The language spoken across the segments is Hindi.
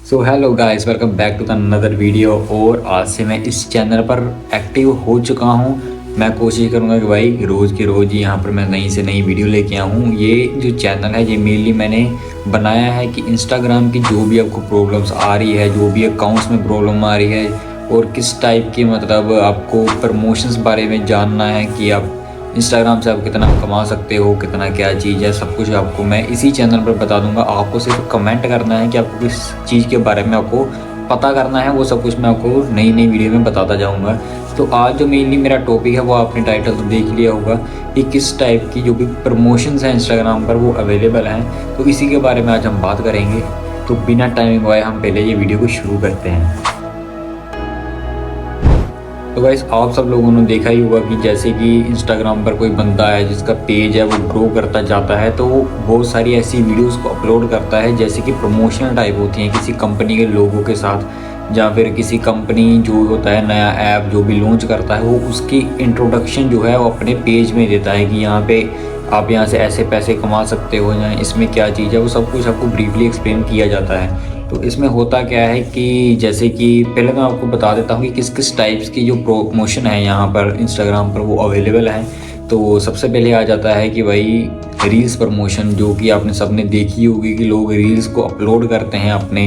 So hello guys, welcome back to the another video. और आज से मैं इस चैनल पर एक्टिव हो चुका हूँ। मैं कोशिश करूँगा कि भाई रोज़ की रोज़ ही यहाँ पर मैं नई से नई वीडियो लेके आऊँ। ये जो चैनल है ये मेनली मैंने बनाया है कि इंस्टाग्राम की जो भी आपको प्रॉब्लम्स आ रही है, जो भी अकाउंट्स में प्रॉब्लम आ रही है और किस टाइप की मतलब आपको प्रमोशंस बारे में जानना है कि आप इंस्टाग्राम से आप कितना कमा सकते हो, कितना क्या चीज़ है, सब कुछ आपको मैं इसी चैनल पर बता दूंगा। आपको सिर्फ कमेंट करना है कि आपको किस चीज़ के बारे में आपको पता करना है, वो सब कुछ मैं आपको नई नई वीडियो में बताता जाऊंगा। तो आज जो मेनली मेरा टॉपिक है वो आपने टाइटल तो देख लिया होगा कि किस टाइप की जो भी प्रमोशंस हैं इंस्टाग्राम पर वो अवेलेबल हैं, तो इसी के बारे में आज हम बात करेंगे। तो बिना टाइमिंग गवाए हम पहले ये वीडियो को शुरू करते हैं। तो गाइस, आप सब लोगों ने देखा ही होगा कि जैसे कि इंस्टाग्राम पर कोई बंदा है जिसका पेज है वो ग्रो करता जाता है, तो वो बहुत सारी ऐसी वीडियोस को अपलोड करता है जैसे कि प्रमोशनल टाइप होती हैं किसी कंपनी के लोगों के साथ, या फिर किसी कंपनी जो होता है नया ऐप जो भी लॉन्च करता है वो उसकी इंट्रोडक्शन जो है वो अपने पेज में देता है कि यहाँ पे आप यहाँ से ऐसे पैसे कमा सकते हो या इसमें क्या चीज़ है, वो सब कुछ आपको ब्रीफली एक्सप्लेन किया जाता है। तो इसमें होता क्या है कि जैसे कि पहले मैं आपको बता देता हूँ कि किस किस टाइप्स की जो प्रमोशन है यहाँ पर इंस्टाग्राम पर वो अवेलेबल है। तो सबसे पहले आ जाता है कि भाई रील्स प्रमोशन, जो कि आपने सबने देखी होगी कि लोग रील्स को अपलोड करते हैं अपने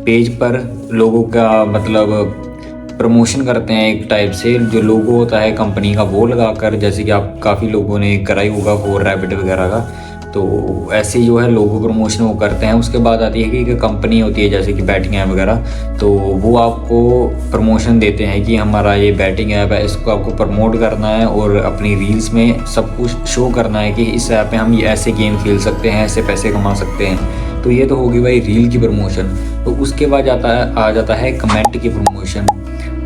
पेज पर, लोगों का मतलब प्रमोशन करते हैं एक टाइप से। जो लोगो होता है कंपनी का वो लगाकर, जैसे कि आप काफ़ी लोगों ने कराई होगा फोर रैबिट वगैरह का, तो ऐसे जो है लोगो प्रमोशन वो करते हैं। उसके बाद आती है कि कंपनी होती है जैसे कि बैटिंग ऐप वगैरह, तो वो आपको प्रमोशन देते हैं कि हमारा ये बैटिंग ऐप है, इसको आपको प्रमोट करना है और अपनी रील्स में सब कुछ शो करना है कि इस ऐप में हम ये ऐसे गेम खेल सकते हैं, ऐसे पैसे कमा सकते हैं। तो ये तो होगी भाई रील की प्रमोशन। तो उसके बाद आ जाता है कमेंट की प्रमोशन।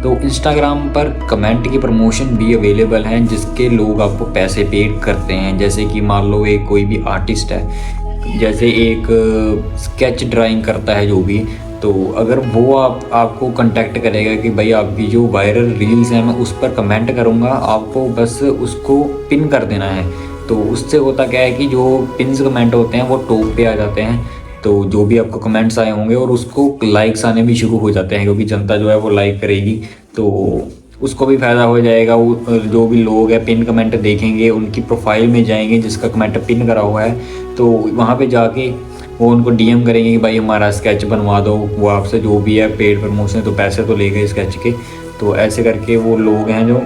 तो इंस्टाग्राम पर कमेंट की प्रमोशन भी अवेलेबल हैं जिसके लोग आपको पैसे पेड करते हैं। जैसे कि मान लो एक कोई भी आर्टिस्ट है, जैसे एक स्केच ड्राइंग करता है जो भी, तो अगर वो आपको कांटेक्ट करेगा कि भाई आपकी जो वायरल रील्स हैं मैं उस पर कमेंट करूँगा, आपको बस उसको पिन कर देना है। तो उससे होता क्या है कि जो पिन्स कमेंट होते हैं वो टॉप पे आ जाते हैं, तो जो भी आपको कमेंट्स आए होंगे और उसको लाइक्स आने भी शुरू हो जाते हैं क्योंकि जनता जो है वो लाइक करेगी, तो उसको भी फ़ायदा हो जाएगा। वो जो भी लोग हैं पिन कमेंट देखेंगे, उनकी प्रोफाइल में जाएंगे जिसका कमेंट पिन करा हुआ है, तो वहाँ पे जाके वो उनको डीएम करेंगे कि भाई हमारा स्केच बनवा दो। वो आपसे जो भी है पेड प्रमोशन तो पैसे तो ले गए स्केच के। तो ऐसे करके वो लोग हैं जो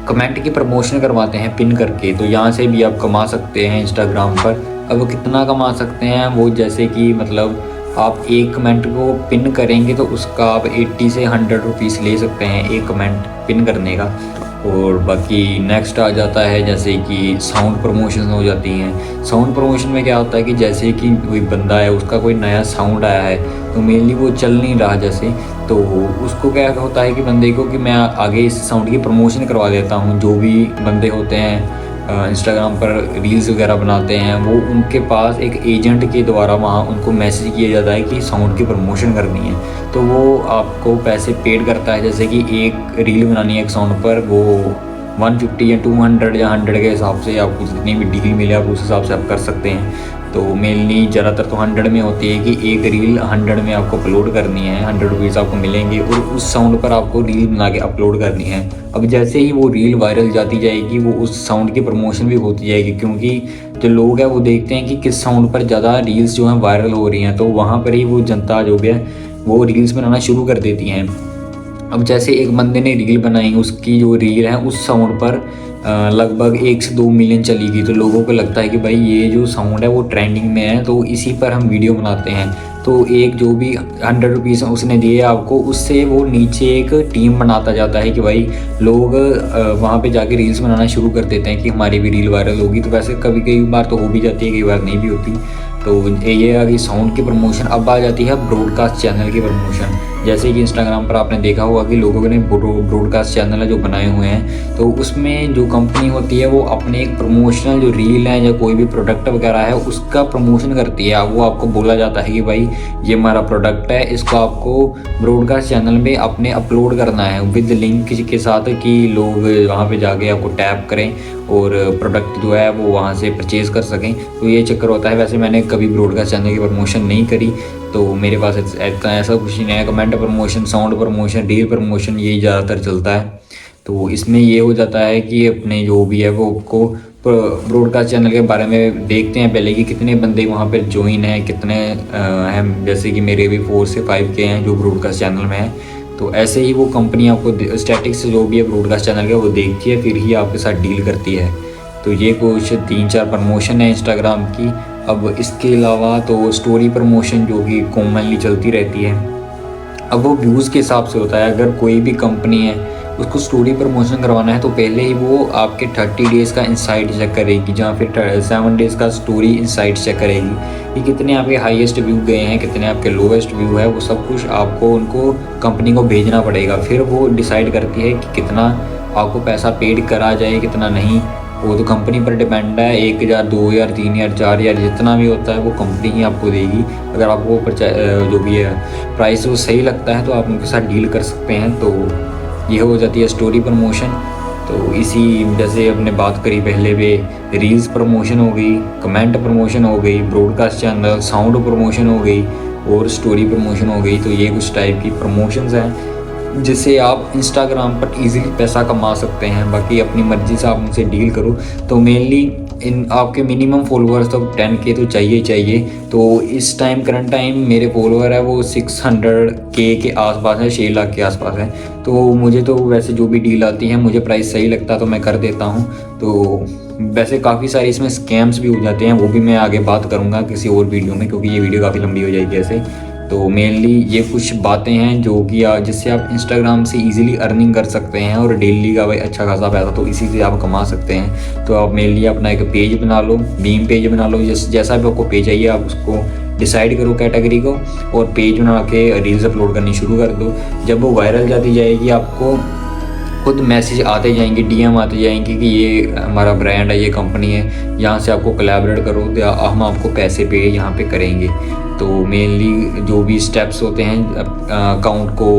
कमेंट की प्रमोशन करवाते हैं पिन करके। तो यहाँ से भी आप कमा सकते हैं इंस्टाग्राम पर। अब वो कितना कमा सकते हैं वो, जैसे कि मतलब आप एक कमेंट को पिन करेंगे तो उसका आप 80 से 100 रुपीज़ ले सकते हैं एक कमेंट पिन करने का। और बाकी नेक्स्ट आ जाता है जैसे कि साउंड प्रमोशन हो जाती हैं। साउंड प्रमोशन में क्या होता है कि जैसे कि कोई बंदा है उसका कोई नया साउंड आया है, तो मेनली वो चल नहीं रहा जैसे, तो उसको क्या होता है कि बंदे को कि मैं आगे इस साउंड की प्रमोशन करवा देता हूँ। जो भी बंदे होते हैं इंस्टाग्राम पर रील्स वगैरह बनाते हैं, वो उनके पास एक एजेंट के द्वारा वहाँ उनको मैसेज किया जाता है कि साउंड की प्रमोशन करनी है, तो वो आपको पैसे पेड करता है। जैसे कि एक रील बनानी है एक साउंड पर, वो 150 या 200 या 100 के हिसाब से आपको जितनी भी डील मिले आप उस हिसाब से आप कर सकते हैं। तो मेनली ज़्यादातर तो 100 में होती है कि एक रील 100 में आपको अपलोड करनी है, 100 रुपीज़ आपको मिलेंगे और उस साउंड पर आपको रील बना के अपलोड करनी है। अब जैसे ही वो रील वायरल जाती जाएगी वो उस साउंड की प्रमोशन भी होती जाएगी, क्योंकि जो लोग हैं वो देखते हैं कि किस साउंड पर ज़्यादा रील्स जो हैं वायरल हो रही हैं, तो वहाँ पर ही वो जनता जो भी है वो रील्स बनाना शुरू कर देती हैं। अब जैसे एक बंदे ने रील बनाई, उसकी जो रील है उस साउंड पर लगभग 1 से 2 मिलियन चली गई, तो लोगों को लगता है कि भाई ये जो साउंड है वो ट्रेंडिंग में है, तो इसी पर हम वीडियो बनाते हैं। तो एक जो भी 100 रुपीज़ उसने दिए आपको, उससे वो नीचे एक टीम बनाता जाता है कि भाई लोग वहाँ पे जाके रील्स बनाना शुरू कर देते हैं कि हमारी भी रील वायरल होगी। तो वैसे कभी कई बार तो हो भी जाती है, कई बार नहीं भी होती। तो ये आ गई साउंड की प्रमोशन। अब आ जाती है ब्रॉडकास्ट चैनल की प्रमोशन। जैसे कि इंस्टाग्राम पर आपने देखा होगा कि लोगों ने ब्रॉडकास्ट चैनल है जो बनाए हुए हैं, तो उसमें जो कंपनी होती है वो अपने एक प्रमोशनल जो रील है या कोई भी प्रोडक्ट वगैरह है उसका प्रमोशन करती है। वो आपको बोला जाता है कि भाई ये हमारा प्रोडक्ट है, इसको आपको ब्रॉडकास्ट चैनल में अपने अपलोड करना है विद लिंक के साथ कि लोग वहाँ पे जाके आपको टैप करें और प्रोडक्ट जो है वो वहाँ से परचेज़ कर सकें। तो ये चक्कर होता है। वैसे मैंने कभी ब्रॉडकास्ट चैनल की प्रमोशन नहीं करी, तो मेरे पास ऐसा कुछ नहीं है। Comment promotion, sound promotion, reel promotion यही ज़्यादातर चलता है। तो इसमें ये हो जाता है कि अपने जो भी है वो आपको ब्रॉडकास्ट चैनल के बारे में देखते हैं पहले कि कितने बंदे वहाँ पर ज्वाइन हैं, कितने हैं। जैसे कि मेरे भी 4 से 5 के हैं जो ब्रॉडकास्ट चैनल में हैं। तो ऐसे ही वो कंपनी आपको स्टैटिक्स जो भी है ब्रॉडकास्ट चैनल का वो देखती है, फिर ही आपके साथ डील करती है। तो ये कुछ 3-4 प्रमोशन है इंस्टाग्राम की। अब इसके अलावा तो स्टोरी प्रमोशन जो कि कॉमनली चलती रहती है। अब वो व्यूज़ के हिसाब से होता है। अगर कोई भी कंपनी है उसको स्टोरी प्रमोशन करवाना है तो पहले ही वो आपके 30 डेज़ का इंसाइट चेक करेगी, जहाँ फिर 7 डेज़ का स्टोरी इंसाइट चेक करेगी कि कितने आपके हाईएस्ट व्यू गए हैं, कितने आपके लोवेस्ट व्यू है। वो सब कुछ आपको उनको कंपनी को भेजना पड़ेगा। फिर वो डिसाइड करती है कि कितना आपको पैसा पेड करा जाए, कितना नहीं। वो तो कंपनी पर डिपेंड है। 1,000, 2,000, 3,000, 4,000 जितना भी होता है वो कंपनी ही आपको देगी। अगर आपको जो भी है प्राइस वो सही लगता है तो आप उनके साथ डील कर सकते हैं। तो ये हो जाती है स्टोरी प्रमोशन। तो इसी जैसे अपने बात करी पहले भी, रील्स प्रमोशन हो गई, कमेंट प्रमोशन हो गई, ब्रॉडकास्ट चैनल, साउंड प्रमोशन हो गई और स्टोरी प्रमोशन हो गई। तो ये कुछ टाइप की प्रमोशंस हैं जिससे आप इंस्टाग्राम पर इजीली पैसा कमा सकते हैं। बाकी अपनी मर्ज़ी से आप उनसे डील करो। तो मेनली इन आपके मिनिमम फॉलोअर्स तो 10K तो चाहिए ही चाहिए। तो इस टाइम करंट टाइम मेरे फॉलोअर है वो 600K के आसपास है, 6 लाख के आसपास है। तो मुझे तो वैसे जो भी डील आती है, मुझे प्राइस सही लगता है तो मैं कर देता हूँ। तो वैसे काफ़ी सारे इसमें स्कैम्स भी हो जाते हैं, वो भी मैं आगे बात करूँगा किसी और वीडियो में, क्योंकि ये वीडियो काफ़ी लंबी हो जाएगी ऐसे। तो मेनली ये कुछ बातें हैं जो कि जिससे आप इंस्टाग्राम से इजीली अर्निंग कर सकते हैं और डेली का भाई अच्छा खासा पैसा तो इसी से आप कमा सकते हैं। तो आप मेनली अपना एक पेज बना लो, मीम पेज बना लो, जैसा भी आपको पेज चाहिए आप उसको डिसाइड करो कैटेगरी को, और पेज बना के रील्स अपलोड करनी शुरू कर दो। जब वो वायरल जाती जाएगी आपको खुद मैसेज आते जाएंगे, डीएम आते जाएंगे कि ये हमारा ब्रांड है, ये कंपनी है, यहाँ से आपको कोलैबोरेट करो तो हम आपको पैसे पे यहाँ पे करेंगे। तो मेनली जो भी स्टेप्स होते हैं अकाउंट को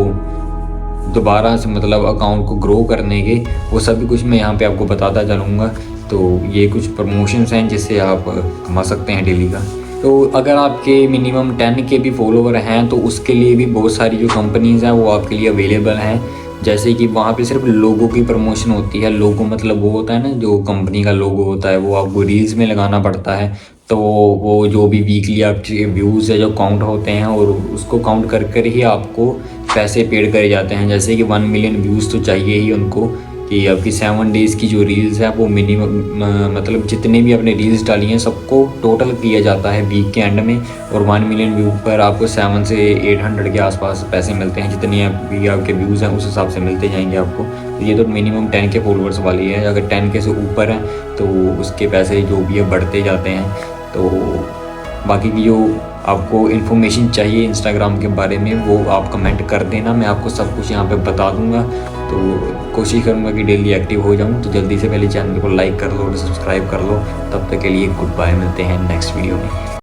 दोबारा से मतलब अकाउंट को ग्रो करने के, वो सभी कुछ मैं यहाँ पे आपको बताता चलूँगा। तो ये कुछ प्रमोशंस हैं जिससे आप कमा सकते हैं डेली का। तो अगर आपके मिनिमम 10K भी फॉलोवर हैं तो उसके लिए भी बहुत सारी जो कंपनीज़ हैं वो आपके लिए अवेलेबल हैं। जैसे कि वहाँ पे सिर्फ लोगों की प्रमोशन होती है। लोगो मतलब वो होता है ना, जो कंपनी का लोगो होता है वो आपको रील्स में लगाना पड़ता है। तो वो जो भी वीकली आपके व्यूज़ है जो काउंट होते हैं और उसको काउंट कर कर ही आपको पैसे पेड करे जाते हैं। जैसे कि 1 मिलियन व्यूज़ तो चाहिए ही उनको कि आपकी 7 डेज़ की जो रील्स है वो मिनिमम मतलब जितने भी आपने रील्स डाली हैं सबको टोटल किया जाता है वीक के एंड में, और 1 मिलियन व्यू पर आपको 700 से 800 के आसपास पैसे मिलते हैं। जितने भी आपके व्यूज़ हैं उस हिसाब से मिलते जाएंगे आपको। तो ये तो मिनिमम 10K फॉलोअर्स वाली है। अगर 10K से ऊपर है तो उसके पैसे जो भी है बढ़ते जाते हैं। तो बाकी की जो आपको इन्फॉर्मेशन चाहिए इंस्टाग्राम के बारे में वो आप कमेंट कर देना, मैं आपको सब कुछ यहाँ पे बता दूँगा। तो कोशिश करूँगा कि डेली एक्टिव हो जाऊँ। तो जल्दी से पहले चैनल को लाइक कर लो और सब्सक्राइब कर लो। तब तक के लिए गुड बाय, मिलते हैं नेक्स्ट वीडियो में।